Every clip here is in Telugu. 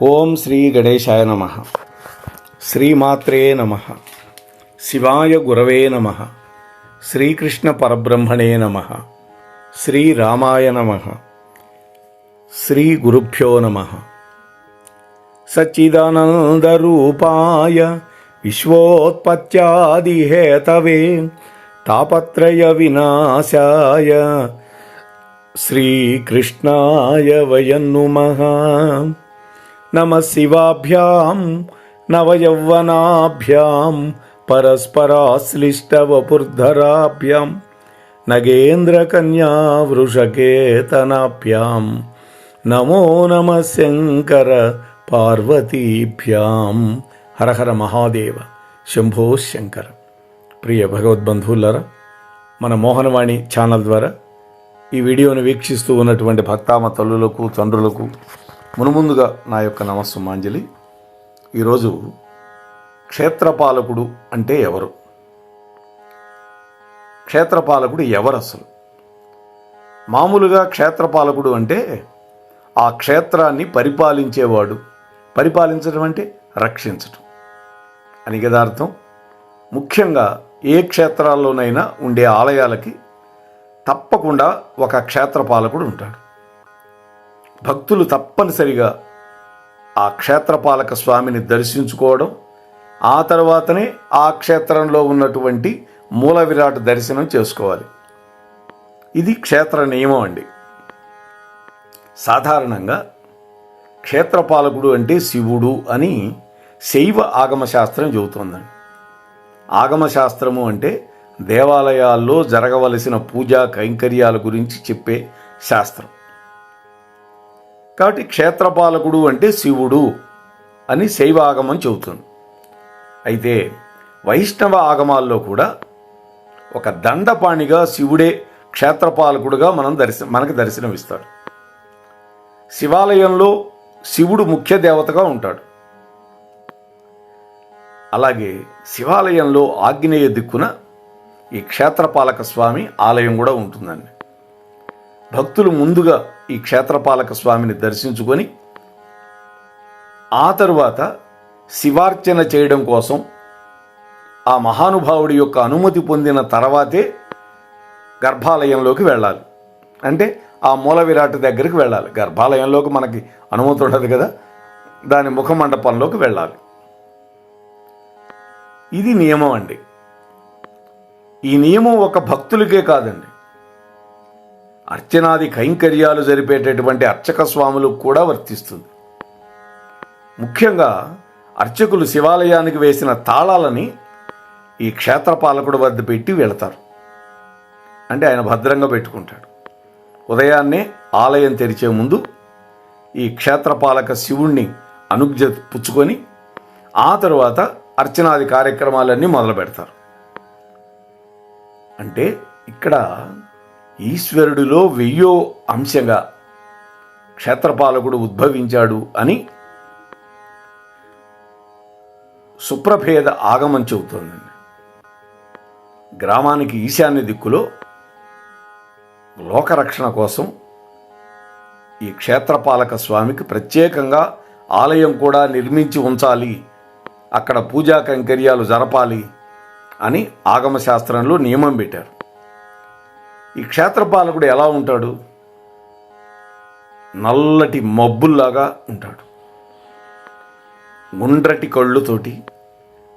ఓం శ్రీ గణేశాయ నమః. శ్రీమాత్రే నమః. శివాయ గురవే నమః. శ్రీకృష్ణ పరబ్రహ్మణే నమః. శ్రీరామాయ నమః. శ్రీ గురుభ్యో నమః. సచ్చిదానందరూపాయ విశ్వోత్పత్యాదిహేతవే తాపత్రయ వినాశాయ శ్రీకృష్ణాయ వయం నమః. నమః శివాభ్యాం నవయౌవనాభ్యాం పరస్పరాశ్లిష్టవపుర్ధరాభ్యాం నగేంద్రకన్యా వృషకేతనాభ్యాం నమో నమః శంకర పార్వతీభ్యాం. హరహర మహాదేవ శంభో శంకర. ప్రియ భగవద్బంధువులారా, మన మోహనవాణి ఛానల్ ద్వారా ఈ వీడియోను వీక్షిస్తూ ఉన్నటువంటి భక్తామ తల్లులకు తండ్రులకు మునుముందుగా నా యొక్క నమస్సుమాంజలి. ఈరోజు క్షేత్రపాలకుడు అంటే ఎవరు, క్షేత్రపాలకుడు ఎవరు అసలు? మామూలుగా క్షేత్రపాలకుడు అంటే ఆ క్షేత్రాన్ని పరిపాలించేవాడు. పరిపాలించడం అంటే రక్షించటం అని కదా అర్థం. ముఖ్యంగా ఏ క్షేత్రాల్లోనైనా ఉండే ఆలయాలకి తప్పకుండా ఒక క్షేత్రపాలకుడు ఉంటాడు. భక్తులు తప్పనిసరిగా ఆ క్షేత్రపాలక స్వామిని దర్శించుకోవడం, ఆ తర్వాతనే ఆ క్షేత్రంలో ఉన్నటువంటి మూల విరాట్ దర్శనం చేసుకోవాలి. ఇది క్షేత్ర నియమం అండి. సాధారణంగా క్షేత్రపాలకుడు అంటే శివుడు అని శైవ ఆగమశాస్త్రం చెబుతోందండి. ఆగమశాస్త్రము అంటే దేవాలయాల్లో జరగవలసిన పూజా కైంకర్యాల గురించి చెప్పే శాస్త్రం. కాబట్టి క్షేత్రపాలకుడు అంటే శివుడు అని శైవ ఆగమం చెబుతుంది. అయితే వైష్ణవ ఆగమాల్లో కూడా ఒక దండపాణిగా శివుడే క్షేత్రపాలకుడుగా మనకు దర్శనమిస్తాడు. శివాలయంలో శివుడు ముఖ్య దేవతగా ఉంటాడు. అలాగే శివాలయంలో ఆగ్నేయ దిక్కున ఈ క్షేత్రపాలక స్వామి ఆలయం కూడా ఉంటుందండి. భక్తులు ముందుగా ఈ క్షేత్రపాలక స్వామిని దర్శించుకొని ఆ తరువాత శివార్చన చేయడం కోసం ఆ మహానుభావుడి యొక్క అనుమతి పొందిన తర్వాతే గర్భాలయంలోకి వెళ్ళాలి. అంటే ఆ మూల విరాట్ దగ్గరికి వెళ్ళాలి. గర్భాలయంలోకి మనకి అనుమతి ఉండదు కదా, దాని ముఖమండపంలోకి వెళ్ళాలి. ఇది నియమం అండి. ఈ నియమం ఒక భక్తులకే కాదండి, అర్చనాది కైంకర్యాలు జరిపేటటువంటి అర్చక స్వాములకు కూడా వర్తిస్తుంది. ముఖ్యంగా అర్చకులు శివాలయానికి వేసిన తాళాలని ఈ క్షేత్రపాలకుడు వద్ద పెట్టి వెళతారు. అంటే ఆయన భద్రంగా పెట్టుకుంటాడు. ఉదయాన్నే ఆలయం తెరిచే ముందు ఈ క్షేత్రపాలక శివుణ్ణి అనుజ్ఞ పుచ్చుకొని ఆ తరువాత అర్చనాది కార్యక్రమాలన్నీ మొదలు పెడతారు. అంటే ఇక్కడ ఈశ్వరుడిలో 1000వ అంశంగా క్షేత్రపాలకుడు ఉద్భవించాడు అని సుప్రభేద ఆగమం చెబుతోందండి. గ్రామానికి ఈశాన్య దిక్కులో లోకరక్షణ కోసం ఈ క్షేత్రపాలక స్వామికి ప్రత్యేకంగా ఆలయం కూడా నిర్మించి ఉంచాలి, అక్కడ పూజా కైంకర్యాలు జరపాలి అని ఆగమశాస్త్రంలో నియమం పెట్టారు. ఈ క్షేత్రపాలకుడు ఎలా ఉంటాడు? నల్లటి మబ్బుల్లాగా ఉంటాడు. గుండ్రటి కళ్ళుతోటి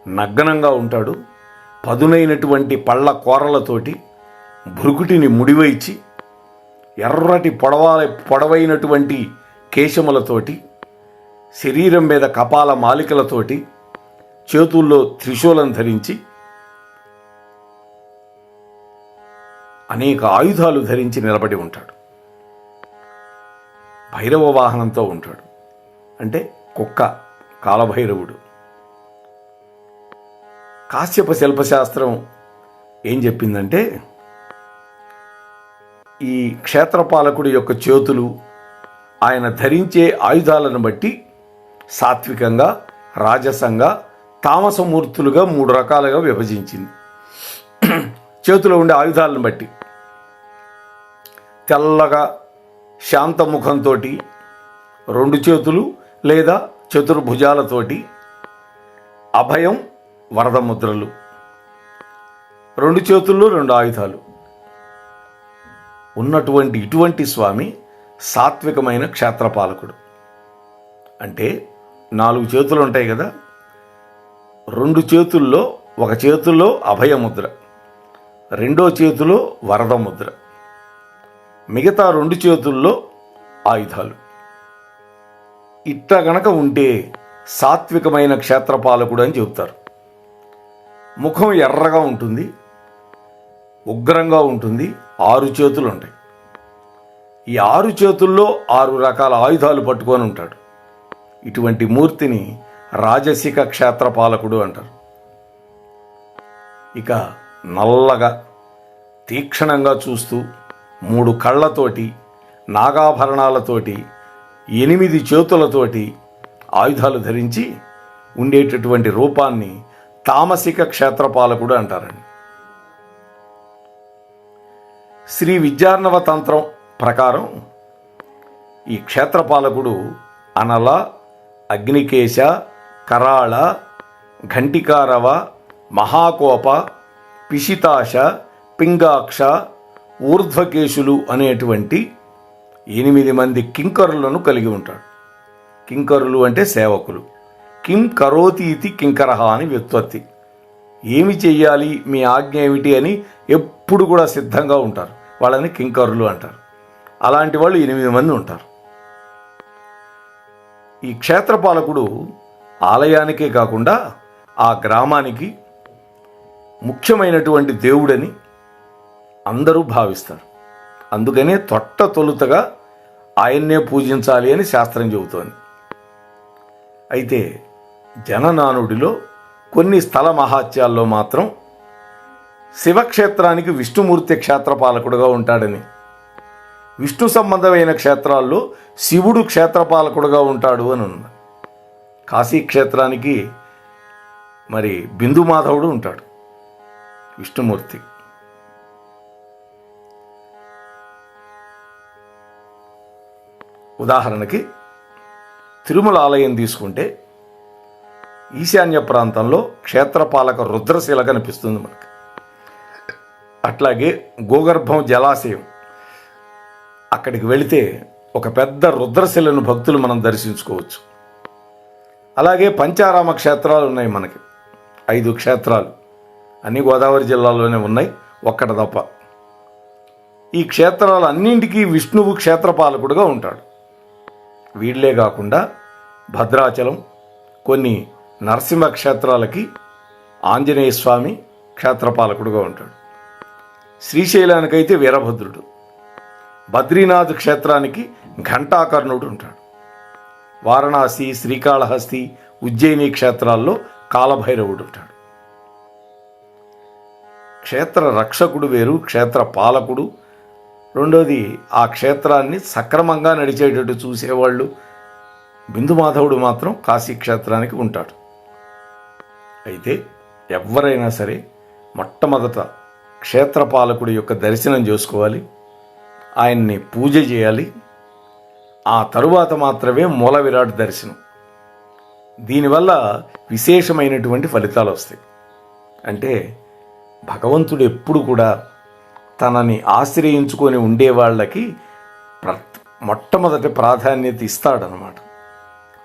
నగ్నంగా ఉంటాడు. పదునైనటువంటి పళ్ళ కూరలతోటి భృకుటిని ముడివైచి ఎర్రటి పొడవైనటువంటి కేశములతోటి శరీరం మీద కపాల మాలికలతోటి చేతుల్లో త్రిశూలం ధరించి అనేక ఆయుధాలు ధరించి నిలబడి ఉంటాడు. భైరవ వాహనంతో ఉంటాడు. అంటే కుక్క, కాలభైరవుడు. కాశ్యప శిల్పశాస్త్రం ఏం చెప్పిందంటే ఈ క్షేత్రపాలకుడి యొక్క చేతులు ఆయన ధరించే ఆయుధాలను బట్టి సాత్వికంగా, రాజసంగా, తామసమూర్తులుగా 3 రకాలుగా విభజించింది. చేతిలో ఉండే ఆయుధాలను బట్టి తెల్లగా శాంతముఖంతో 2 చేతులు లేదా చతుర్భుజాలతోటి, అభయం వరద ముద్రలు, 2 చేతుల్లో 2 ఆయుధాలు ఉన్నటువంటి ఇటువంటి స్వామి సాత్వికమైన క్షేత్రపాలకుడు. అంటే 4 చేతులు ఉంటాయి కదా, 2 చేతుల్లో, ఒక చేతుల్లో అభయముద్ర, 2వ చేతిలో వరద ముద్ర, మిగతా 2 చేతుల్లో ఆయుధాలు. ఇట్లా గనక ఉంటే సాత్వికమైన క్షేత్రపాలకుడు అని చెబుతారు. ముఖం ఎర్రగా ఉంటుంది, ఉగ్రంగా ఉంటుంది, 6 చేతులు ఉంటాయి. ఈ 6 చేతుల్లో 6 రకాల ఆయుధాలు పట్టుకొని ఉంటాడు. ఇటువంటి మూర్తిని రాజసిక క్షేత్రపాలకుడు అంటారు. ఇక నల్లగా తీక్షణంగా చూస్తూ 3 కళ్ళతోటి, నాగాభరణాలతోటి, 8 చేతులతోటి ఆయుధాలు ధరించి ఉండేటటువంటి రూపాన్ని తామసిక క్షేత్రపాలకుడు అంటారండి. శ్రీ విద్యార్ణవ తంత్రం ప్రకారం ఈ క్షేత్రపాలకుడు అనల, అగ్నికేశ, కరాళ, ఘంటికారవ, మహాకోప, పిశితాశ, పింగాక్ష, ఊర్ధ్వకేశులు అనేటువంటి 8 మంది కింకరులను కలిగి ఉంటాడు. కింకరులు అంటే సేవకులు. కిం కరోతి ఇది కింకరహ అని వ్యుత్పత్తి. ఏమి చెయ్యాలి, మీ ఆజ్ఞ ఏమిటి అని ఎప్పుడు కూడా సిద్ధంగా ఉంటారు. వాళ్ళని కింకరులు అంటారు. అలాంటి వాళ్ళు 8 మంది ఉంటారు. ఈ క్షేత్రపాలకుడు ఆలయానికే కాకుండా ఆ గ్రామానికి ముఖ్యమైనటువంటి దేవుడని అందరూ భావిస్తారు. అందుకనే తొలుతగా ఆయన్నే పూజించాలి అని శాస్త్రం చెబుతోంది. అయితే జననానుడిలో కొన్ని స్థల మహాత్యాల్లో మాత్రం శివక్షేత్రానికి విష్ణుమూర్తి క్షేత్రపాలకుడుగా ఉంటాడని, విష్ణు సంబంధమైన క్షేత్రాల్లో శివుడు క్షేత్రపాలకుడుగా ఉంటాడు అని ఉంది. కాశీ క్షేత్రానికి మరి బిందుమాధవుడు ఉంటాడు, విష్ణుమూర్తి. ఉదాహరణకి తిరుమల ఆలయం తీసుకుంటే ఈశాన్య ప్రాంతంలో క్షేత్రపాలక రుద్రశిల కనిపిస్తుంది మనకి. అట్లాగే గోగర్భం జలాశయం, అక్కడికి వెళితే ఒక పెద్ద రుద్రశిలను భక్తులు మనం దర్శించుకోవచ్చు. అలాగే పంచారామ క్షేత్రాలు ఉన్నాయి మనకి, 5 క్షేత్రాలు, అన్నీ గోదావరి జిల్లాలోనే ఉన్నాయి, ఒక్కటి తప్ప. ఈ క్షేత్రాలు అన్నింటికీ విష్ణువు క్షేత్రపాలకుడుగా ఉంటాడు. వీళ్లే కాకుండా భద్రాచలం, కొన్ని నరసింహ క్షేత్రాలకి ఆంజనేయ స్వామి క్షేత్రపాలకుడుగా ఉంటాడు. శ్రీశైలానికైతే వీరభద్రుడు, బద్రీనాథ్ క్షేత్రానికి ఘంటాకర్ణుడు ఉంటాడు. వారణాసి, శ్రీకాళహస్తి, ఉజ్జయిని క్షేత్రాల్లో కాలభైరవుడు ఉంటాడు. క్షేత్ర రక్షకుడు వేరు, క్షేత్ర పాలకుడు రెండోది. ఆ క్షేత్రాన్ని సక్రమంగా నడిచేటట్టు చూసేవాళ్ళు. బిందుమాధవుడు మాత్రం కాశీ క్షేత్రానికి ఉంటాడు. అయితే ఎవరైనా సరే మొట్టమొదట క్షేత్రపాలకుడి యొక్క దర్శనం చేసుకోవాలి, ఆయన్ని పూజ చేయాలి. ఆ తరువాత మాత్రమే మూల విరాట్ దర్శనం. దీనివల్ల విశేషమైనటువంటి ఫలితాలు వస్తాయి. అంటే భగవంతుడు ఎప్పుడు కూడా తనని ఆశ్రయించుకొని ఉండేవాళ్ళకి మొట్టమొదటి ప్రాధాన్యత ఇస్తాడనమాట.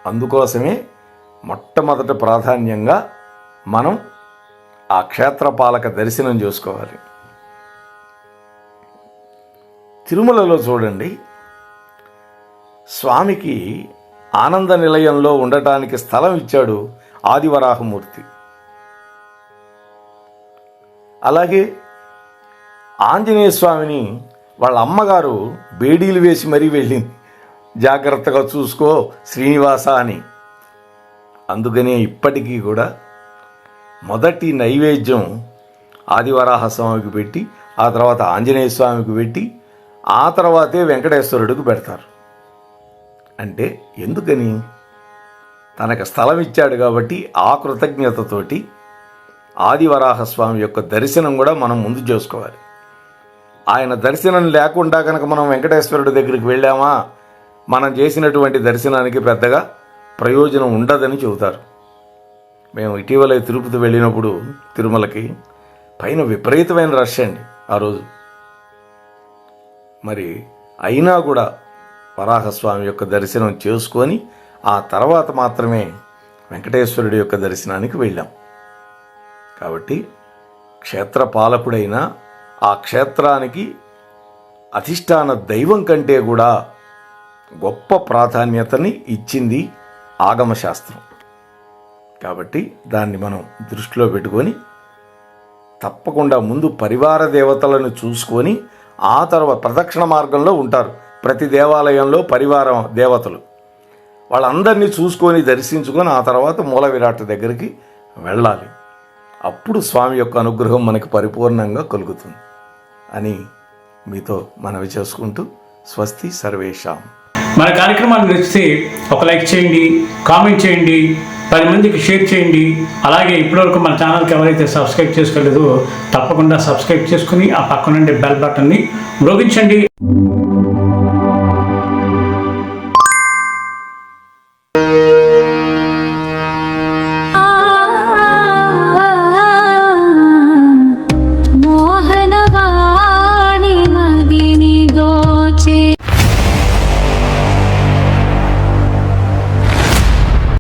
అందుకోసమే మొట్టమొదటి ప్రాధాన్యంగా మనం ఆ క్షేత్రపాలక దర్శనం చేసుకోవాలి. తిరుమలలో చూడండి, స్వామికి ఆనంద నిలయంలో ఉండటానికి స్థలం ఇచ్చాడు ఆదివరాహమూర్తి. అలాగే ఆంజనేయ స్వామిని వాళ్ళ అమ్మగారు బేడీలు వేసి మరీ వెళ్ళింది, జాగ్రత్తగా చూసుకో శ్రీనివాస అని. అందుకనే ఇప్పటికీ కూడా మొదటి నైవేద్యం ఆదివరాహ స్వామికి పెట్టి, ఆ తర్వాత ఆంజనేయ స్వామికి పెట్టి, ఆ తర్వాతే వెంకటేశ్వరుడికి పెడతారు. అంటే ఎందుకని? తనకు స్థలం ఇచ్చాడు కాబట్టి ఆ కృతజ్ఞతతోటి ఆదివరాహస్వామి యొక్క దర్శనం కూడా మనం ముందు చేసుకోవాలి. ఆయన దర్శనం లేకుండా కనుక మనం వెంకటేశ్వరుడి దగ్గరికి వెళ్ళామా, మనం చేసినటువంటి దర్శనానికి పెద్దగా ప్రయోజనం ఉండదని చెబుతారు. మేము ఇటీవల తిరుపతి వెళ్ళినప్పుడు తిరుమలకి పైన విపరీతమైన రష్ అండి ఆ రోజు. మరి అయినా కూడా వరాహస్వామి యొక్క దర్శనం చేసుకొని ఆ తర్వాత మాత్రమే వెంకటేశ్వరుడి యొక్క దర్శనానికి వెళ్ళాం. కాబట్టి క్షేత్ర పాలకుడైన ఆ క్షేత్రానికి అధిష్టాన దైవం కంటే కూడా గొప్ప ప్రాధాన్యతని ఇచ్చింది ఆగమశాస్త్రం. కాబట్టి దాన్ని మనం దృష్టిలో పెట్టుకొని తప్పకుండా ముందు పరివార దేవతలను చూసుకొని ఆ తర్వాత ప్రదక్షిణ మార్గంలో ఉంటారు ప్రతి దేవాలయంలో పరివార దేవతలు. వాళ్ళందరినీ చూసుకొని దర్శించుకొని ఆ తర్వాత మూల విరాట్ దగ్గరికి వెళ్ళాలి. అప్పుడు స్వామి యొక్క అనుగ్రహం మనకి పరిపూర్ణంగా కలుగుతుంది అని మీతో మనవి చేసుకుంటూ స్వస్తి సర్వేషాం. మన కార్యక్రమాన్ని నచ్చితే ఒక లైక్ చేయండి, కామెంట్ చేయండి, 10 మందికి షేర్ చేయండి. అలాగే ఇప్పటివరకు మన ఛానల్కి ఎవరైతే సబ్స్క్రైబ్ చేసుకోలేదో తప్పకుండా సబ్స్క్రైబ్ చేసుకుని ఆ పక్కనుండే బెల్ బటన్ని మ్రోగించండి.